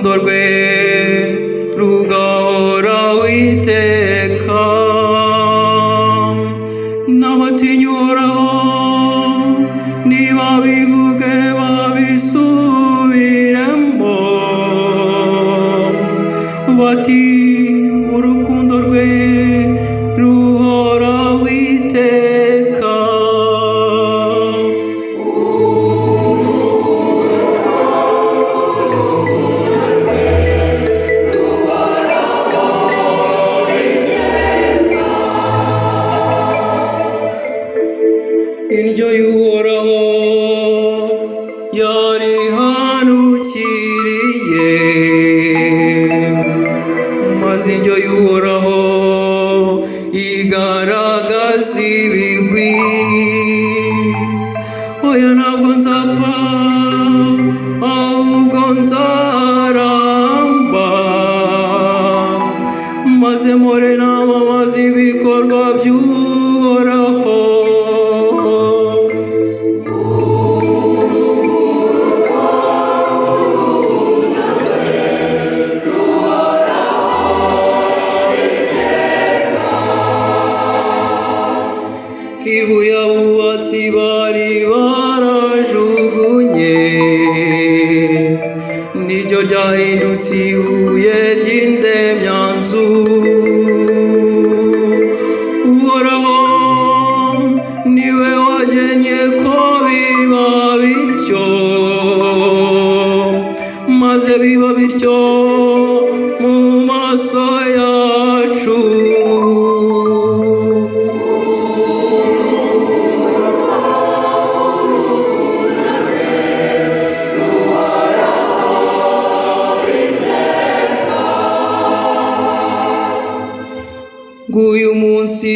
urukundo rwe rugahoraho iteka. N'abatinya Uhoraho nibabivuge babisubiremo bati urukundo rwe ruhoraho iteka. Indyo y'Uhoraho yarihanukiriye, maze indyo y'Uhoraho igaragaza ibigwi. Oya ntabwo nzapfa ahubwo nzaramba, maze mpore namamaza ibikorwa by'Uhoraho. Ibuye abubatsi bari barajugunye niryo ryahindutse ibuye ry'indemyanzu. Uhoraho niwe wagennye ko biba bityo, maze biba bityo mu maso yacu. Nguyu munsi